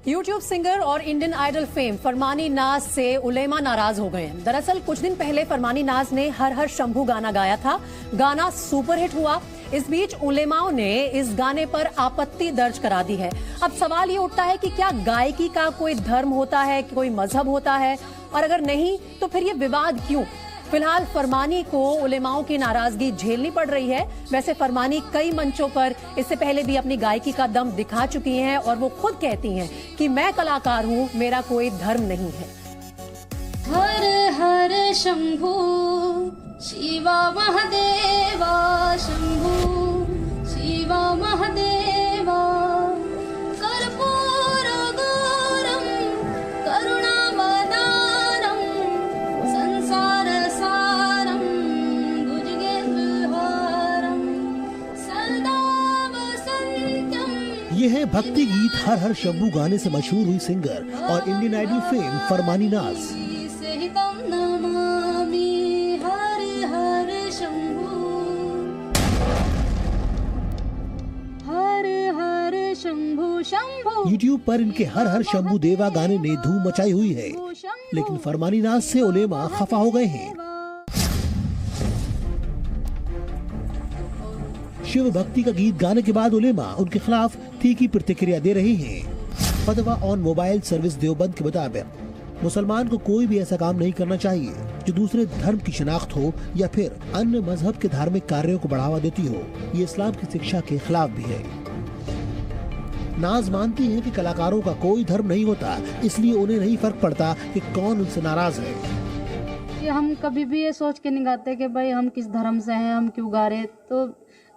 YouTube singer और Indian idol fame Farmani नाज से उलेमा नाराज हो गए हैं। दरअसल कुछ दिन पहले फरमानी नाज ने हर हर शंभू गाना गाया था। गाना सुपरहिट हुआ। इस बीच उलेमाओं ने इस गाने पर आपत्ति दर्ज करा दी है। अब सवाल ये उठता है कि क्या गायकी का कोई धर्म होता है, कोई मजहब होता है, और अगर नहीं तो फिर ये विवाद क्यों? फिलहाल फरमानी को उलेमाओं की नाराजगी झेलनी पड़ रही है। वैसे फरमानी कई मंचों पर इससे पहले भी अपनी गायकी का दम दिखा चुकी हैं और वो खुद कहती हैं कि मैं कलाकार हूं, मेरा कोई धर्म नहीं है। हर हर शंभू शिवा महादेवा, शंभू शिवा महादेवा, कर्पूर गौरम करुणावतारम, संसार सारम भुजगेन्द्रहारम, सदा वसंतम। ये है भक्ति गीत हर हर शंभू गाने से मशहूर हुई सिंगर और इंडियन आइडल फेम फरमानी नाज। यूट्यूब पर इनके हर हर शंभू देवा गाने ने धूम मचाई हुई है, लेकिन फरमानी नाज से उलेमा खफा हो गए हैं। शिव भक्ति का गीत गाने के बाद उलेमा उनके खिलाफ तीखी प्रतिक्रिया दे रही हैं। फतवा ऑन मोबाइल सर्विस देवबंद के मुताबिक मुसलमान को कोई भी ऐसा काम नहीं करना चाहिए जो दूसरे धर्म की शिनाख्त हो या फिर अन्य मजहब के धार्मिक कार्यों को बढ़ावा देती हो। ये इस्लाम की शिक्षा के खिलाफ भी है। नाज मानती हैं कि कलाकारों का कोई धर्म नहीं होता, इसलिए उन्हें नहीं फर्क पड़ता कि कौन उनसे नाराज है। कि हम कभी भी ये सोच के नहीं गाते कि भाई हम किस धर्म से हैं, हम क्यों गा रहे। तो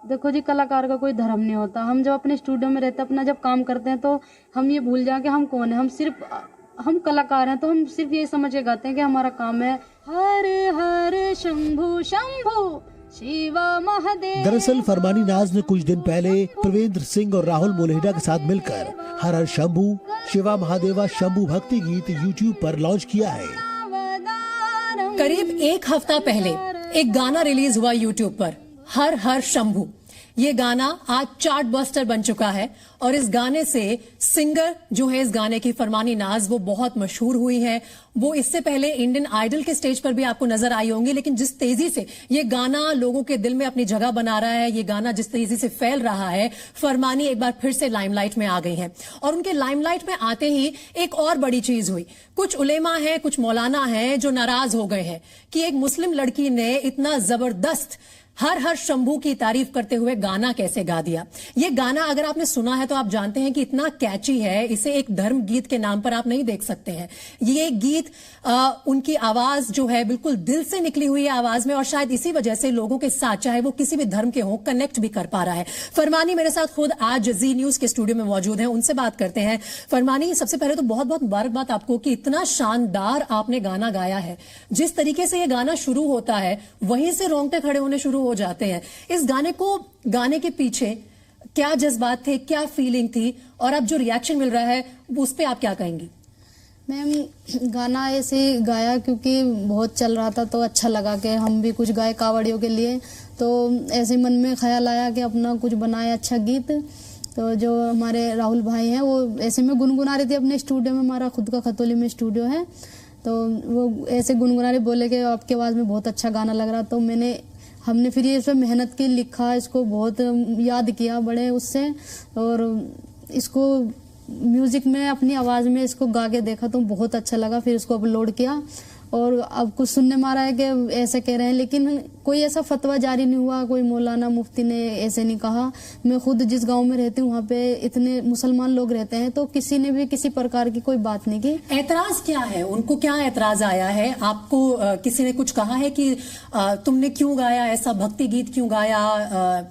देखो जी, कलाकार का कोई धर्म नहीं होता। हम जब अपने स्टूडियो में रहते हैं, अपना जब काम करते हैं, तो हम ये भूल जाए कि हम कौन है। हम कलाकार हैं, तो हम सिर्फ ये समझ के गाते हैं कि हमारा काम है हर हर शंभू शंभू शिवा महादेव। दरअसल फरमानी नाज ने कुछ दिन पहले प्रवेंद्र सिंह और राहुल मोलेहिडा के साथ मिलकर हर हर शंभू शिवा महादेवा शंभू भक्ति गीत यूट्यूब पर लॉन्च किया है। करीब एक हफ्ता पहले एक गाना रिलीज हुआ यूट्यूब पर, हर हर शंभू। ये गाना आज चार्ट बस्टर बन चुका है और इस गाने से सिंगर जो है इस गाने की फरमानी नाज, वो बहुत मशहूर हुई है। वो इससे पहले इंडियन आइडल के स्टेज पर भी आपको नजर आई होंगी, लेकिन जिस तेजी से ये गाना लोगों के दिल में अपनी जगह बना रहा है, ये गाना जिस तेजी से फैल रहा है, फरमानी एक बार फिर से लाइमलाइट में आ गई है। और उनके लाइमलाइट में आते ही एक और बड़ी चीज हुई। कुछ उलेमा हैं, कुछ मौलाना हैं जो नाराज हो गए हैं कि एक मुस्लिम लड़की ने इतना जबरदस्त हर हर शंभू की तारीफ करते हुए गाना कैसे गा दिया। ये गाना अगर आपने सुना है तो आप जानते हैं कि इतना कैची है, इसे एक धर्म गीत के नाम पर आप नहीं देख सकते हैं। ये गीत उनकी आवाज जो है बिल्कुल दिल से निकली हुई है आवाज में, और शायद इसी वजह से लोगों के साथ, चाहे वो किसी भी धर्म के हों, कनेक्ट भी कर पा रहा है। फरमानी मेरे साथ खुद आज जी न्यूज के स्टूडियो में मौजूद हैं, उनसे बात करते हैं। फरमानी, सबसे पहले तो बहुत बहुत मुबारकबाद आपको कि इतना शानदार आपने गाना गाया है। जिस तरीके से ये गाना शुरू होता है वहीं से रोंगटे खड़े होने शुरू हो जाते हैं। इस गाने को गाने के पीछे क्या जज्बात थे, क्या फीलिंग थी, और अब जो रिएक्शन मिल रहा है उस पे आप क्या कहेंगी? मैम, गाना ऐसे गाया क्योंकि बहुत चल रहा था, तो अच्छा लगा कि हम भी कुछ गाए कावड़ियों के लिए। तो ऐसे मन में ख्याल आया कि अपना कुछ बनाए अच्छा गीत। तो जो हमारे राहुल भाई हैं, वो ऐसे में गुनगुना रहे थे अपने स्टूडियो में। हमारा खुद का खतौली में स्टूडियो है, तो वो ऐसे गुनगुना रहे, बोले कि आपकी आवाज़ में बहुत अच्छा गाना लग रहा। तो हमने फिर ये इसमें मेहनत की, लिखा, इसको बहुत याद किया बड़े उससे, और इसको म्यूजिक में अपनी आवाज़ में इसको गा के देखा तो बहुत अच्छा लगा। फिर इसको अपलोड किया और अब कुछ सुनने में आ रहा है कि ऐसे कह रहे हैं, लेकिन कोई ऐसा फतवा जारी नहीं हुआ, कोई मौलाना मुफ्ती ने ऐसे नहीं कहा। मैं खुद जिस गांव में रहती हूँ वहाँ पे इतने मुसलमान लोग रहते हैं, तो किसी ने भी किसी प्रकार की कोई बात नहीं की। एतराज क्या है? उनको क्या एतराज आया है? आपको किसी ने कुछ कहा है कि तुमने क्यों गाया ऐसा भक्ति गीत, क्यों गाया,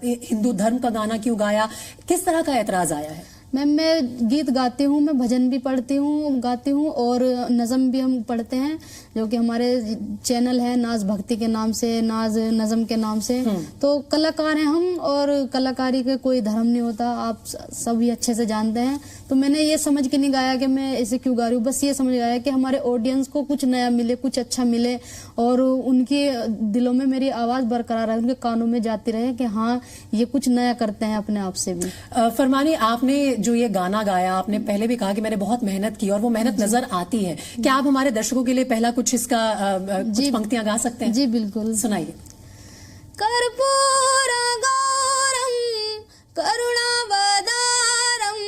हिंदू धर्म का गाना क्यों गाया? किस तरह का एतराज आया है? मैम, मैं गीत गाती हूँ, मैं भजन भी पढ़ती हूँ, गाती हूँ, और नज़म भी हम पढ़ते हैं, जो कि हमारे चैनल है नाज भक्ति के नाम से, नाज नज़म के नाम से। तो कलाकार हैं हम, और कलाकारी का कोई धर्म नहीं होता, आप सभी अच्छे से जानते हैं। तो मैंने ये समझ के नहीं गाया कि मैं ऐसे क्यों गा रही हूँ, बस ये समझ गाया कि हमारे ऑडियंस को कुछ नया मिले, कुछ अच्छा मिले, और उनके दिलों में मेरी आवाज़ बरकरार रहे, उनके कानों में जाती रहे कि हाँ, ये कुछ नया करते हैं अपने आप से भी। फरमानी, आपने जो ये गाना गाया, आपने पहले भी कहा कि मैंने बहुत मेहनत की और वो मेहनत नजर आती है। क्या आप हमारे दर्शकों के लिए पहला कुछ इसका कुछ पंक्तियां गा सकते हैं? जी बिल्कुल, सुनाइए। कर्पूरगौरं करुणावतारं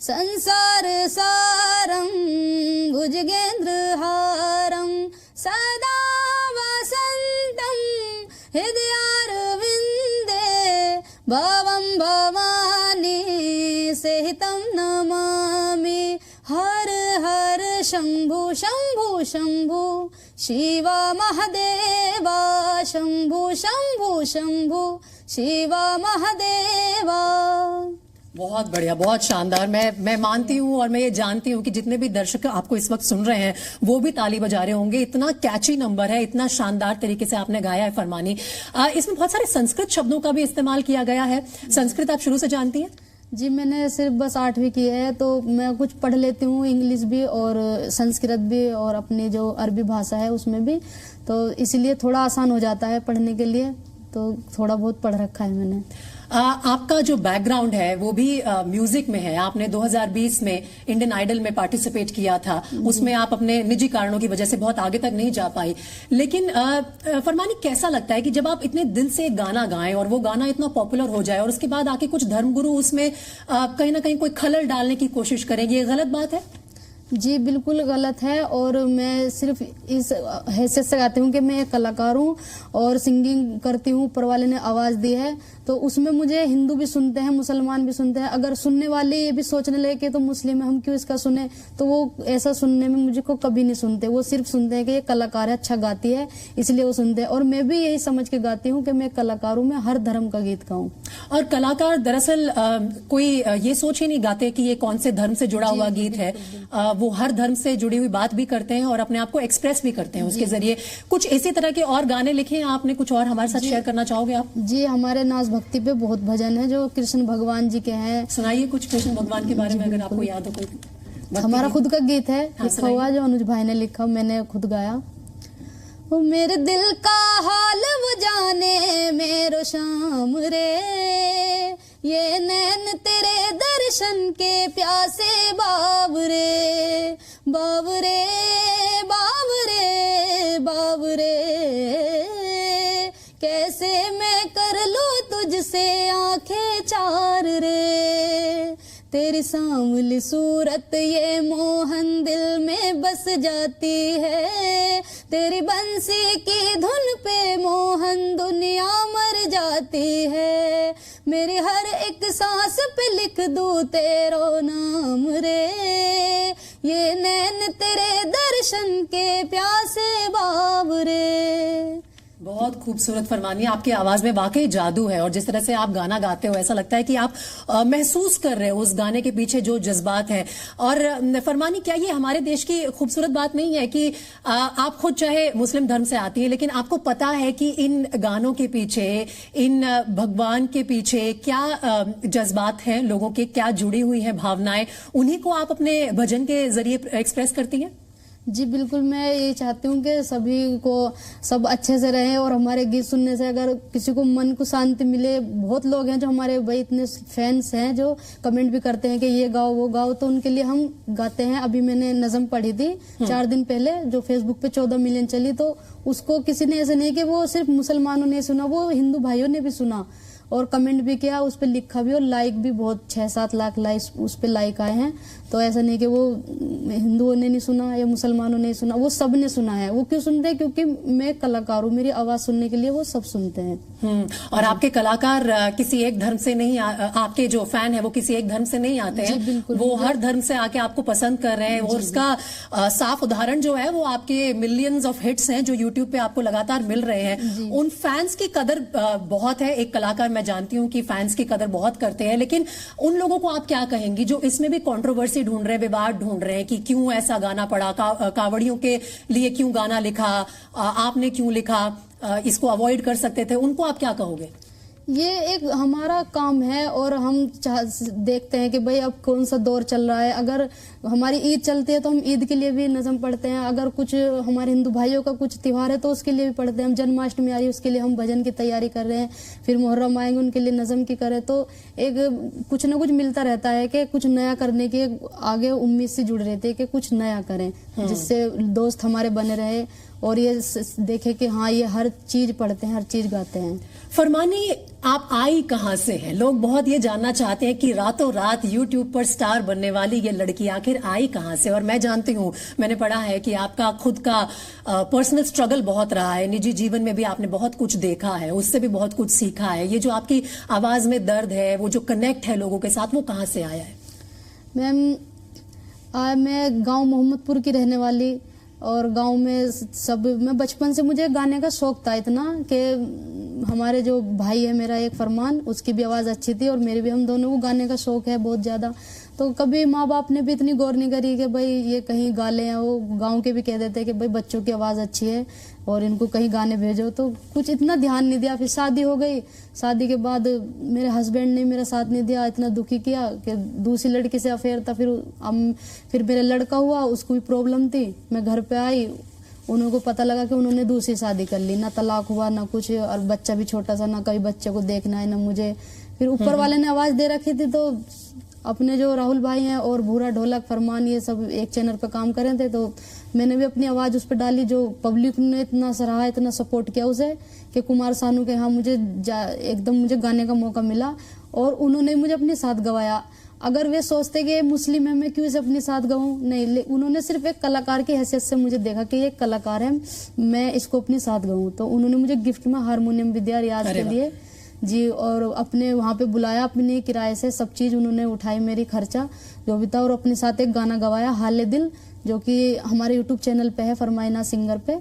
संसार सारं भुजगेन्द्रहारं सदा वसन्तं हृदयारविन्दे भवं भवानी सहितं नमामि। हर हर शंभु शंभु शंभु शिव महादेवा, शंभु शंभु शंभु शिव महादेवा। बहुत बढ़िया, बहुत शानदार। मैं मानती हूँ और मैं ये जानती हूँ कि जितने भी दर्शक आपको इस वक्त सुन रहे हैं वो भी ताली बजा रहे होंगे। इतना कैची नंबर है, इतना शानदार तरीके से आपने गाया है फरमानी। इसमें बहुत सारे संस्कृत शब्दों का भी इस्तेमाल किया गया है। संस्कृत आप शुरू से जानती हैं? जी, मैंने सिर्फ बस 8वीं की है, तो मैं कुछ पढ़ लेती हूँ, इंग्लिश भी और संस्कृत भी और अपनी जो अरबी भाषा है उसमें भी, तो इसीलिए थोड़ा आसान हो जाता है पढ़ने के लिए, तो थोड़ा बहुत पढ़ रखा है मैंने। आपका जो बैकग्राउंड है वो भी म्यूजिक में है। आपने 2020 में इंडियन आइडल में पार्टिसिपेट किया था, उसमें आप अपने निजी कारणों की वजह से बहुत आगे तक नहीं जा पाई। लेकिन फरमानी, कैसा लगता है कि जब आप इतने दिल से एक गाना गाएं और वो गाना इतना पॉपुलर हो जाए और उसके बाद आके कुछ धर्मगुरु उसमें कहीं ना कहीं कोई खलल डालने की कोशिश करेंगे, ये गलत बात है? जी बिल्कुल गलत है, और मैं सिर्फ इस हैसियत से गाती हूँ कि मैं एक कलाकार हूँ और सिंगिंग करती हूँ, ऊपर वाले ने आवाज दी है, तो उसमें मुझे हिंदू भी सुनते हैं, मुसलमान भी सुनते हैं। अगर सुनने वाले ये भी सोचने लगे कि तो मुस्लिम है, हम क्यों इसका सुने, तो वो ऐसा सुनने में मुझे को कभी नहीं सुनते। वो सिर्फ सुनते हैं कि ये कलाकार है, अच्छा गाती है, इसलिए वो सुनते हैं। और मैं भी यही समझ के गाती हूँ कि मैं कलाकार हूँ, मैं हर धर्म का गीत गाऊँ। और कलाकार दरअसल कोई ये सोच ही नहीं गाते कि ये कौन से धर्म से जुड़ा हुआ गीत है, वो हर धर्म से जुड़ी हुई बात भी करते हैं और अपने आप को एक्सप्रेस भी करते हैं उसके जरिए। कुछ इसी तरह के और गाने लिखे हैं आपने, कुछ और हमारे साथ शेयर करना चाहोगे आप? जी, हमारे नाच भक्ति पे बहुत भजन है जो कृष्ण भगवान जी के हैं। सुनाइए कुछ कृष्ण भगवान के बारे में, अगर आपको याद हो कोई। हमारा खुद का गीत है, हाँ, लिखा हुआ जो अनुज भाई ने लिखा, मैंने खुद गाया। वो मेरे दिल का हाल वो जाने मेरो शाम रे, ये नैन तेरे दर्शन के प्यासे बाबरे, बाबरे बाबरे बाबरे, कैसे मैं कर लूं तुझसे आंखें चार रे। तेरी सांवली सूरत ये मोहन दिल में बस जाती है, तेरी बंसी की धुन पे मोहन दुनिया मर जाती है। मेरी हर एक सांस पे लिख दूं तेरो नाम रे, ये नैन तेरे दर्शन के प्यासे बाबरे। बहुत खूबसूरत फरमानी, आपकी आवाज में वाकई जादू है और जिस तरह से आप गाना गाते हो ऐसा लगता है कि आप महसूस कर रहे हो उस गाने के पीछे जो जज्बात है। और फरमानी, क्या ये हमारे देश की खूबसूरत बात नहीं है कि आप खुद चाहे मुस्लिम धर्म से आती है लेकिन आपको पता है कि इन गानों के पीछे, इन भगवान के पीछे क्या जज्बात हैं लोगों के, क्या जुड़ी हुई है भावनाएं, उन्हीं को आप अपने भजन के जरिए एक्सप्रेस करती हैं? जी बिल्कुल, मैं ये चाहती हूँ कि सभी को सब अच्छे से रहें और हमारे गीत सुनने से अगर किसी को मन को शांति मिले। बहुत लोग हैं जो हमारे भाई इतने फैंस हैं जो कमेंट भी करते हैं कि ये गाओ वो गाओ, तो उनके लिए हम गाते हैं। अभी मैंने नज़म पढ़ी थी 4 दिन पहले जो फेसबुक पे 14 मिलियन चली, तो उसको किसी ने ऐसे नहीं कि वो सिर्फ मुसलमानों ने सुना, वो हिंदू भाइयों ने भी सुना और कमेंट भी किया, उस पर लिखा भी और लाइक भी बहुत 6-7 लाख लाइक उस पर लाइक आए हैं। तो ऐसा नहीं कि वो हिंदुओं ने नहीं सुना या मुसलमानों ने सुना, वो सब ने सुना है। वो क्यों सुनते हैं? क्योंकि मैं कलाकार हूँ, मेरी आवाज सुनने के लिए वो सब सुनते हैं। और आपके कलाकार किसी एक धर्म से नहीं, आपके जो फैन है वो किसी एक धर्म से नहीं आते हैं, वो हर धर्म से आके आपको पसंद कर रहे हैं। और उसका साफ उदाहरण जो है वो आपके मिलियंस ऑफ हिट्स हैं जो यूट्यूब पे आपको लगातार मिल रहे हैं। उन फैंस की कदर बहुत है। एक कलाकार, मैं जानती हूँ कि फैंस की कदर बहुत करते हैं, लेकिन उन लोगों को आप क्या कहेंगी जो इसमें भी कंट्रोवर्सी ढूंढ रहे हैं, विवाद ढूंढ रहे हैं कि क्यों ऐसा गाना पड़ा, कावड़ियों के लिए क्यों गाना लिखा, आपने क्यों लिखा, इसको अवॉइड कर सकते थे, उनको आप क्या कहोगे? ये एक हमारा काम है और हम देखते हैं कि भाई अब कौन सा दौर चल रहा है। अगर हमारी ईद चलती है तो हम ईद के लिए भी नज़म पढ़ते हैं, अगर कुछ हमारे हिंदू भाइयों का कुछ त्योहार है तो उसके लिए भी पढ़ते हैं। हम जन्माष्टमी आ रही है उसके लिए हम भजन की तैयारी कर रहे हैं, फिर मुहर्रम आएंगे उनके लिए नज़म की करें। तो एक कुछ ना कुछ मिलता रहता है कि कुछ नया करने की आगे उम्मीद से जुड़ रहते हैं कि कुछ नया करें जिससे दोस्त हमारे बने रहे और ये देखे कि हाँ ये हर चीज पढ़ते हैं, हर चीज गाते हैं। फरमानी, आप आई कहाँ से हैं? लोग बहुत ये जानना चाहते हैं कि रातों रात यूट्यूब पर स्टार बनने वाली ये लड़की आखिर आई कहाँ से। और मैं जानती हूँ, मैंने पढ़ा है कि आपका खुद का पर्सनल स्ट्रगल बहुत रहा है, निजी जीवन में भी आपने बहुत कुछ देखा है, उससे भी बहुत कुछ सीखा है। ये जो आपकी आवाज में दर्द है, वो जो कनेक्ट है लोगों के साथ, वो कहाँ से आया है? मैम, मैं गांव मोहम्मदपुर की रहने वाली और गांव में मैं बचपन से मुझे गाने का शौक था इतना कि हमारे जो भाई है मेरा एक फरमान, उसकी भी आवाज़ अच्छी थी और मेरी भी, हम दोनों को गाने का शौक है बहुत ज़्यादा। तो कभी माँ बाप ने भी इतनी गौर नहीं करी कि भाई ये कहीं गा लें। वो गांव के भी कह देते हैं कि भाई बच्चों की आवाज़ अच्छी है और इनको कहीं गाने भेजो, तो कुछ इतना ध्यान नहीं दिया। फिर शादी हो गई, शादी के बाद मेरे हस्बैंड ने मेरा साथ नहीं दिया, इतना दुखी किया कि दूसरी लड़की से अफेयर था। फिर मेरा लड़का हुआ, उसको भी प्रॉब्लम थी। मैं घर पे आई, उन्हों को पता लगा कि उन्होंने दूसरी शादी कर ली, ना तलाक हुआ ना कुछ, और बच्चा भी छोटा सा, ना कभी बच्चे को देखना है ना मुझे। फिर ऊपर वाले ने आवाज़ दे रखी थी, तो अपने जो राहुल भाई हैं और भूरा ढोलक फरमान ये सब एक चैनल पर काम कर रहे थे, तो मैंने भी अपनी आवाज़ उस पर डाली। जो पब्लिक ने इतना सराहा, इतना सपोर्ट किया उसे कि कुमार सानू के यहाँ एकदम मुझे गाने का मौका मिला और उन्होंने मुझे अपने साथ गवाया। अगर वे सोचते कि मुस्लिम है मैं क्यों इसे अपने साथ गवाऊं, नहीं, उन्होंने सिर्फ एक कलाकार की हैसियत से मुझे देखा कि ये कलाकार है, मैं इसको अपने साथ गवाऊं। तो उन्होंने मुझे गिफ्ट में हारमोनियम विद्या रियाज के लिए जी, और अपने वहाँ पे बुलाया, अपने किराए से सब चीज उन्होंने उठाई, मेरी खर्चा जो भी था, और अपने साथ एक गाना गवाया, हाले दिल, जो कि हमारे यूट्यूब चैनल पे है, फरमाइना सिंगर पे।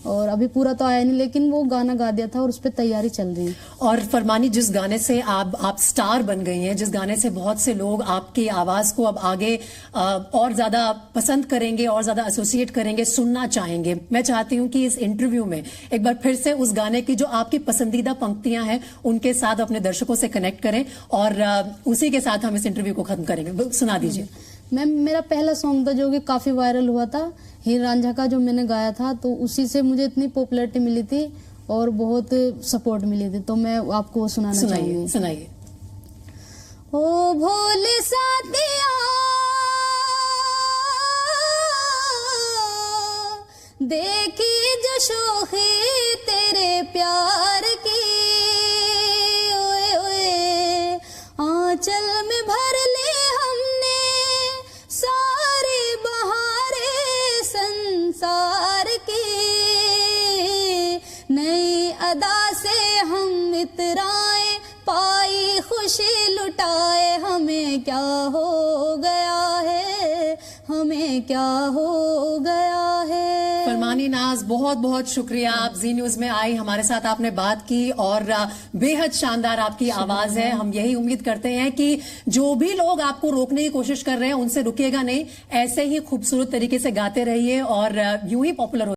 और अभी पूरा तो आया नहीं, लेकिन वो गाना गा दिया था और उस पर तैयारी चल रही है। और फरमानी, जिस गाने से आप स्टार बन गई हैं, जिस गाने से बहुत से लोग आपकी आवाज को अब आगे और ज्यादा पसंद करेंगे और ज्यादा एसोसिएट करेंगे, सुनना चाहेंगे, मैं चाहती हूँ कि इस इंटरव्यू में एक बार फिर से उस गाने की जो आपकी पसंदीदा पंक्तियां हैं उनके साथ अपने दर्शकों से कनेक्ट करें और उसी के साथ हम इस इंटरव्यू को खत्म करेंगे। सुना दीजिए। मैम, मेरा पहला सॉन्ग था जो कि काफी वायरल हुआ था, हीर रांझा का, जो मैंने गाया था, तो उसी से मुझे इतनी पॉपुलैरिटी मिली थी और बहुत सपोर्ट मिली थी, तो मैं आपको वो सुनाना चाहूंगी। सुनाइए। ओ भोले साथिया देखी जो शोखी तेरे प्यार की, ओए ओए आंचल में भर ले हमने सारे बहारे संसार की, नई अदा से हम इतराए पाई खुशी लुटाए, हमें क्या हो गया है, हमें क्या हो गया है। फरमानी नाज, बहुत बहुत शुक्रिया, आप जी न्यूज में आई, हमारे साथ आपने बात की और बेहद शानदार आपकी आवाज है। हम यही उम्मीद करते हैं कि जो भी लोग आपको रोकने की कोशिश कर रहे हैं उनसे रुकिएगा नहीं, ऐसे ही खूबसूरत तरीके से गाते रहिए और यूं ही पॉपुलर